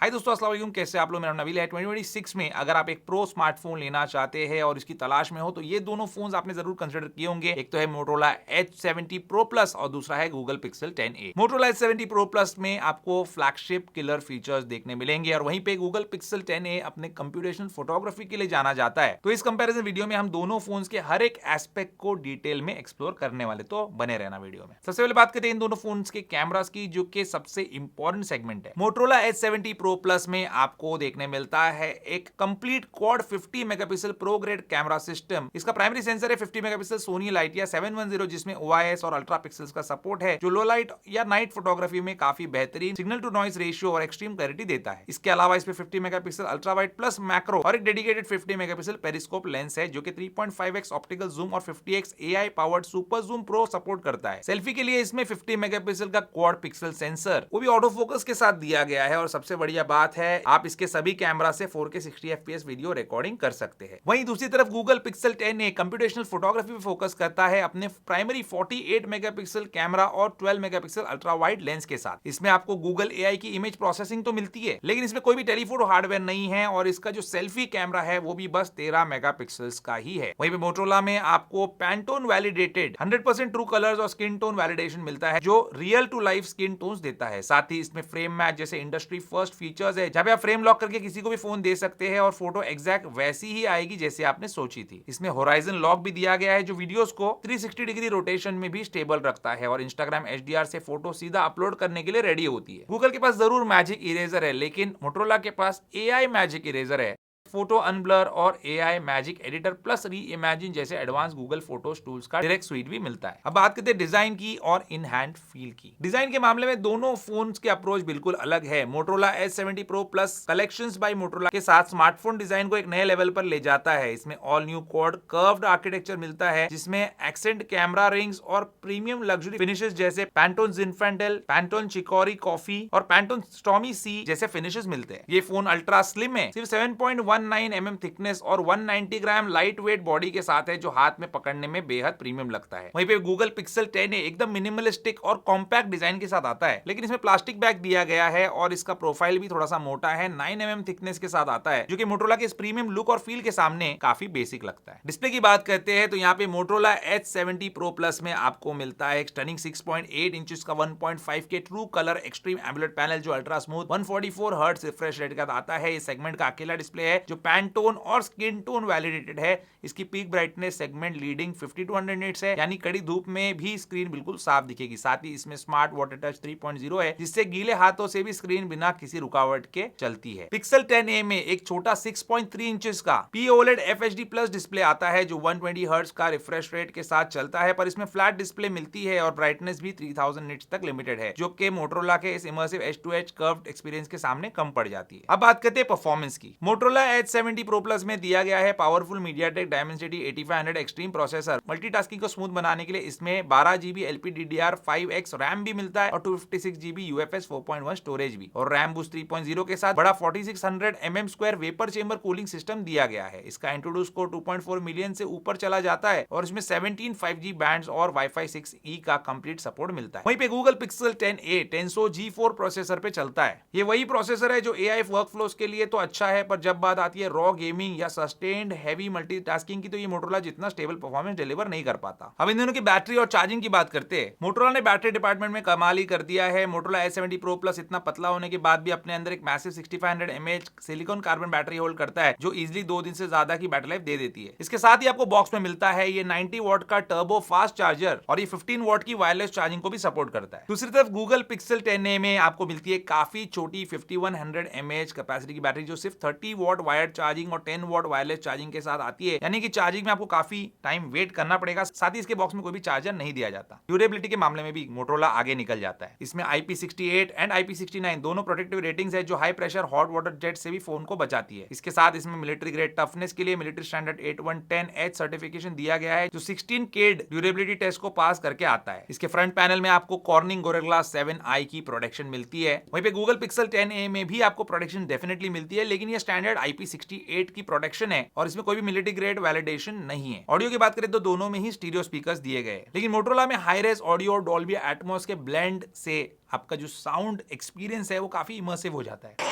हाय दोस्तों, अस्सलाम वालेकुम। कैसे आप लोग? मेरा नाम नबील है। 2026 में अगर आप एक प्रो स्मार्टफोन लेना चाहते हैं और इसकी तलाश में हो तो ये दोनों फोन्स आपने जरूर कंसिडर किए होंगे। एक तो है Motorola H70 Pro Plus और दूसरा है Google Pixel 10a। Motorola H70 Pro Plus में आपको फ्लैगशिप किलर फीचर्स देखने मिलेंगे और वहीं पे Google Pixel 10a अपने कंप्यूटेशनल फोटोग्राफी के लिए जाना जाता है। तो इस कंपैरिजन वीडियो में हम दोनों फोन्स के हर एक एस्पेक्ट को डिटेल में एक्सप्लोर करने वाले, तो बने रहना वीडियो में। सबसे पहले बात करते हैं इन दोनों फोन्स के कैमरास की, जो कि सबसे इंपॉर्टेंट सेगमेंट है। Motorola H70 Pro Plus में आपको देखने मिलता है एक complete quad 50 megapixel pro grade camera system. इसका प्राइमरी सेंसर है 50 मेगापिक्सल सोनी लाइटिया 710, जिसमें OIS और अल्ट्रा पिक्सल्स का सपोर्ट है, जो लो लाइट या नाइट फोटोग्राफी में काफी बेहतरीन सिग्नल टू नॉइस रेशियो और एक्सट्रीम क्लैरिटी देता है। इसके अलावा इसमें 50 megapixel ultra wide plus macro और एक डेडिकेटेड 50 मेगापिक्सल पेरिस्कोप लेंस है, जो कि 3.5x ऑप्टिकल जूम और 50x AI powered super zoom pro support करता है। सेल्फी के लिए इसमें 50 मेगापिक्सल का क्वाड पिक्सल सेंसर, वो भी ऑटो फोकस के साथ दिया गया है। और सबसे बढ़िया बात है, आप इसके सभी कैमरा से 4K 60 FPS वीडियो रिकॉर्डिंग कर सकते हैं। वहीं दूसरी तरफ Google Pixel 10a computational photography पे फोकस करता है अपने प्राइमरी 48 मेगापिक्सल कैमरा और 12 मेगापिक्सल अल्ट्रा वाइड लेंस के साथ। इसमें आपको Google AI की इमेज प्रोसेसिंग तो मिलती है, लेकिन इसमें कोई भी टेलीफोटो हार्डवेयर नहीं है और इसका जो सेल्फी कैमरा है वो भी बस 13 मेगापिक्सल्स का ही है। वहीं पे Motorola में आपको पैंटोन वैलिडेटेड 100% ट्रू कलर्स और स्किन टोन वैलिडेशन मिलता है, जो real to life skin tones देता है। साथ ही इसमें फ्रेम मैच जैसे इंडस्ट्री फर्स्ट फीचर्स है, जहां पे आप फ्रेम लॉक करके किसी को भी फोन दे सकते हैं और फोटो एग्जैक्ट वैसी ही आएगी जैसे आपने सोची थी। इसमें होराइजन लॉक भी दिया गया है, जो वीडियोस को 360 डिग्री रोटेशन में भी स्टेबल रखता है और इंस्टाग्राम HDR से फोटो सीधा अपलोड करने के लिए रेडी होती है। गूगल के पास जरूर मैजिक इरेजर है, लेकिन मोटोरोला के पास AI मैजिक इरेजर है। फोटो अनब्लर और AI मैजिक एडिटर प्लस री इमेजिन जैसे एडवांस गूगल फोटोज टूल्स का डायरेक्ट सुइट भी मिलता है। अब बात करते हैं डिजाइन की और इन हैंड फील की। डिजाइन के मामले में दोनों फोन्स के अप्रोच बिल्कुल अलग है। Motorola H70 Pro Plus collections by Motorola के साथ स्मार्टफोन डिजाइन को एक नए लेवल पर ले जाता है। इसमें all new quad curved architecture मिलता है, जिसमें एक्सेंट कैमरा रिंग्स और प्रीमियम लग्जरी फिनिशेस जैसे पैंटोन जिनफेंटेल, पैंटोन चिकोरी कॉफी और पैंटोन स्टॉमी सी जैसे फिनिशेस मिलते हैं। ये फोन अल्ट्रा स्लिम है, सिर्फ 7.19 mm थिकनेस और 190 ग्राम लाइट वेट बॉडी के साथ है, जो हाथ में पकड़ने में बेहद प्रीमियम लगता है। वहीं पे Google Pixel 10a एकदम मिनिमलिस्टिक और कॉम्पैक्ट डिजाइन के साथ आता है, लेकिन इसमें प्लास्टिक बैग दिया गया है और इसका प्रोफाइल भी थोड़ा सा मोटा है। 9 mm थिकनेस के साथ आता है, जो कि Motorola के इस प्रीमियम लुक और फील के सामने काफी बेसिक लगता है। डिस्प्ले की बात करते हैं तो यहाँ पे Motorola H70 Pro Plus में आपको मिलता है एक स्टनिंग 6.8 इंचेस का 1.5K true colour extreme AMOLED panel, जो ultra smooth 144 hertz refresh rate का आता है। ये सेगमेंट का अकेला डिस्प्ले है जो पैंटोन और स्किन टोन वैलिडेटेड है। इसकी peak brightness segment leading 50 to 100 nits है, यानी कड़ी धूप में भी स्क्रीन बिल्कुल साफ दिखेगी। साथ ही इसमें स्मार्ट वाटर टच 3.0 है, जिससे गीले हाथों से भी स्क्रीन बिना किसी रुकावट के चलती है। Pixel 10a में एक छोटा 6.3 इंचेस का POLED FHD प्लस डिस्प्ले आता है, जो 120 हर्ट्ज का रिफ्रेश रेट के साथ चलता है, पर इसमें फ्लैट डिस्प्ले मिलती है और ब्राइटनेस भी 3000 निट्स तक लिमिटेड है, जो कि Motorola के इस इमर्सिव H2H कर्व्ड एक्सपीरियंस के सामने कम पड़ जाती है। अब बात करते हैं परफॉर्मेंस की। Motorola H70 Pro Plus में दिया गया है powerful MediaTek Dimensity 8500 extreme processor. Multitasking को स्मूथ बनाने के लिए इसमें 12GB LPDDR5X रैम भी मिलता है और 256GB UFS 4.1 स्टोरेज भी, और रैम बूस्ट 3.0 के साथ बड़ा 4600 mm² vapour chamber cooling system दिया गया है। इसका इंट्रोड्यूस स्कोर 2.4 मिलियन से ऊपर चला जाता है और इसमें 17 5G बैंड्स और Wi-Fi 6E का कंप्लीट सपोर्ट मिलता है। वहीं पे Google Pixel 10a Tensor G4 processor पे चलता है। ये वही प्रोसेसर है जो AI वर्कफ्लोज के लिए तो अच्छा है, पर जब बात आती है रॉ गेमिंग या सस्टेन्ड हैवी मल्टीटास्किंग की, तो ये Motorola जितना स्टेबल परफॉर्मेंस डिलीवर नहीं कर पाता। अब इन दोनों की बैटरी और चार्जिंग की बात करते हैं। Motorola ने बैटरी डिपार्टमेंट में कमाल ही कर दिया है। Motorola H70 Pro Plus इतना पतला होने के बाद भी अपने अंदर एक massive 6500 mAh silicon carbon battery hold करता है, जो इजीली 2 दिन से ज्यादा की बैटरी लाइफ दे देती है। इसके साथ ही आपको बॉक्स में मिलता है ये 90 वॉट का टर्बो फास्ट चार्जर और ये 15 वॉट की वायरलेस चार्जिंग को भी सपोर्ट करता है। दूसरी तरफ Google Pixel 10a में आपको मिलती है काफी छोटी 5100 mAh कैपेसिटी की बैटरी, जो सिर्फ 30 वॉट वायर्ड चार्जिंग और 10 वॉट वायरलेस चार्जिंग के साथ आती है, यानी कि चार्जिंग में आपको काफी टाइम वेट करना पड़ेगा। साथ ही इसके बॉक्स में कोई भी चार्जर नहीं दिया जाता। ड्यूरेबिलिटी के मामले में भी Motorola आगे निकल जाता है। इसमें IP68 एंड IP69 दोनों प्रोटेक्टिव रेटिंग्स है, जो high pressure hot water jet से भी फोन को बचाती है। इसके साथ इसमें मिलिट्री ग्रेड टफनेस के लिए मिलिट्री स्टैंडर्ड 8110H सर्टिफिकेशन दिया गया है, जो 16K ड्यूरेबिलिटी टेस्ट को पास करके आता है। इसके फ्रंट पैनल में आपको Corning Gorilla 7i की प्रोटेक्शन मिलती है। वहीं पे Google Pixel 10a में भी आपको प्रोटेक्शन डेफिनेटली मिलती है, लेकिन ये स्टैंडर्ड IP68 की प्रोटेक्शन है और इसमें कोई भी मिलिट्री ग्रेड वैलिडेशन नहीं है। ऑडियो की बात करें तो दोनों में ही स्टीरियो स्पीकर्स दिए गए, लेकिन Motorola में हाई रेज ऑडियो और डॉल्बी एटमॉस के ब्लेंड से आपका जो साउंड एक्सपीरियंस है वो काफी इमर्सिव हो जाता है।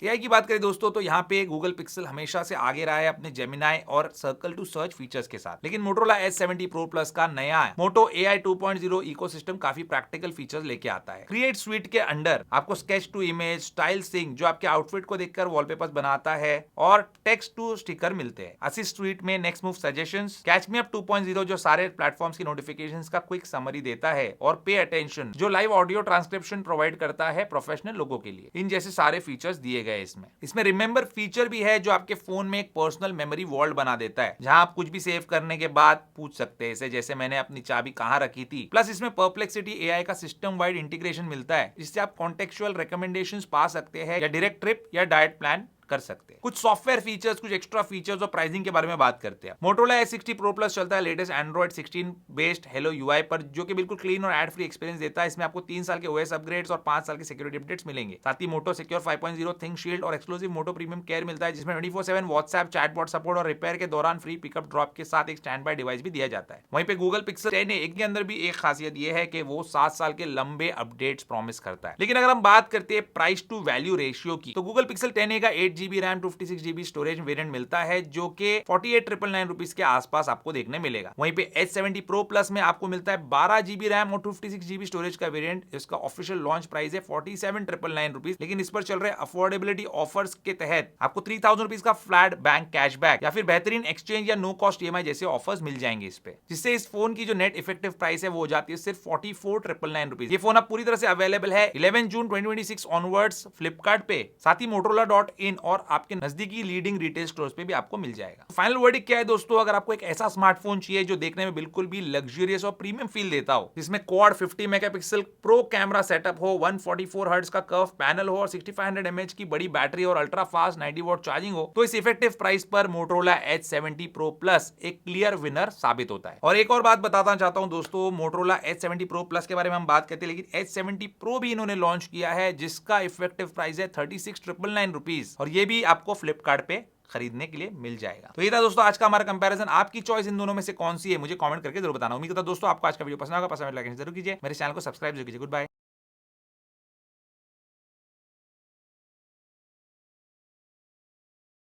एआई की बात करें दोस्तों तो यहाँ पे गूगल पिक्सल हमेशा से आगे रहा है अपने जेमिनाई और सर्कल टू सर्च फीचर्स के साथ, लेकिन मोटोरोला S70 Pro Plus का नया मोटो AI 2.0 इकोसिस्टम काफी प्रैक्टिकल फीचर्स लेके आता है। क्रिएट स्वीट के अंडर आपको sketch to image, style sync जो आपके आउटफिट को देखकर वॉलपेपर्स बनाता है, और टेक्स्ट टू स्टिकर मिलते हैं। असिस्ट स्वीट में next move suggestions, catch me up 2.0 जो सारे प्लेटफॉर्म्स की नोटिफिकेशंस का क्विक समरी देता है, और पे अटेंशन जो लाइव ऑडियो ट्रांसक्रिप्शन प्रोवाइड करता है प्रोफेशनल लोगों के लिए। इन जैसे सारे फीचर्स दिए गए इसमें रिमेंबर फीचर भी है जो आपके फोन में एक पर्सनल मेमोरी वॉल्ट बना देता है, जहां आप कुछ भी सेव करने के बाद पूछ सकते हैं इसे, जैसे मैंने अपनी चाबी कहां रखी थी। प्लस इसमें परप्लेक्सिटी एआई का सिस्टम वाइड इंटीग्रेशन मिलता है, जिससे आप कॉन्टेक्चुअल रिकमेंडेशंस पा सकते हैं या डायरेक्ट ट्रिप या डाइट प्लान कर सकते हैं। कुछ सॉफ्टवेयर फीचर्स, कुछ एक्स्ट्रा फीचर्स और प्राइसिंग के बारे में बात करते हैं। मोटोरोला S60 Pro Plus चलता है latest Android 16 based hello UI पर, जो कि बिल्कुल क्लीन और एड फ्री एक्सपीरियंस देता है। इसमें आपको 3 साल के ओएस अपग्रेड्स और 5 साल के सिक्योरिटी अपडेट्स मिलेंगे। साथ ही मोटो सिक्योर 5.0 थिंक शील्ड और एक्सक्लूसिव मोटो प्रीमियम केयर मिलता है, जिसमें 24/7 व्हाट्सएप चैटबॉट सपोर्ट और रिपेयर के दौरान फ्री पिकअप ड्रॉप के साथ एक स्टैंड बाय डिवाइस भी दिया जाता है। वहीं पे गूगल पिक्सल 10a के अंदर भी एक खासियत यह है कि वो 7 साल के लंबे अपडेट्स प्रॉमिस करता है। लेकिन अगर हम बात करते हैं प्राइस टू वैल्यू रेशियो की, तो गूगल पिक्सल 10a का 8GB RAM 256GB storage variant मिलता है, जो कि 48,999 रुपीस के आसपास आपको देखने मिलेगा। वहीं पे S70 Pro Plus में आपको मिलता है 12GB रैम और 256GB स्टोरेज का वेरिएंट। इसका ऑफिशियल लॉन्च प्राइस है 47,999 रुपीस, लेकिन इस पर चल रहे अफोर्डेबिलिटी ऑफर्स के तहत आपको 3,000 रुपीस का फ्लैट बैंक कैशबैक या फिर बेहतरीन एक्सचेंज या नो कॉस्ट ईएमआई जैसे ऑफर्स मिल जाएंगे इस पे, जिससे इस फोन की जो नेट इफेक्टिव प्राइस है वो हो जाती है सिर्फ 44,999 रुपीस। ये फोन अब पूरी तरह से अवेलेबल है 11 जून 2026 ऑनवर्ड्स फ्लिपकार्ट पे, साथ ही Motorola.in और आपके नजदीकी लीडिंग रिटेल स्टोर्स पे भी आपको मिल जाएगा। फाइनल वर्डिक्ट क्या है दोस्तों, अगर आपको एक ऐसा स्मार्टफोन चाहिए जो देखने में बिल्कुल भी लग्जरियस और प्रीमियम फील देता हो, जिसमें quad 50 megapixel pro camera setup हो, 144 हर्ट्ज का कर्व पैनल हो और 6500 mAh की बड़ी बैटरी और अल्ट्रा फास्ट 90 वॉट चार्जिंग हो, तो इस इफेक्टिव प्राइस पर Motorola H70 Pro Plus एक क्लियर विनर साबित होता है। और एक और बात बताना चाहता हूं दोस्तों, Motorola H70 Pro Plus के बारे में हम बात करते हैं, लेकिन H70 Pro भी इन्होंने लॉन्च किया है, जिसका इफेक्टिव प्राइस है 36,999 रुपीस, और ये भी आपको फ्लिपकार्ट पे खरीदने के लिए मिल जाएगा। तो ये था दोस्तों आज का हमारा कंपैरिजन। आपकी चॉइस इन दोनों में से कौन सी है मुझे कमेंट करके जरूर बताना। उम्मीद करता हूं दोस्तों आपको आज का वीडियो पसंद आएगा। पसंद लाइक जरूर कीजिए, मेरे चैनल को सब्सक्राइब जरूर कीजिए। Good bye.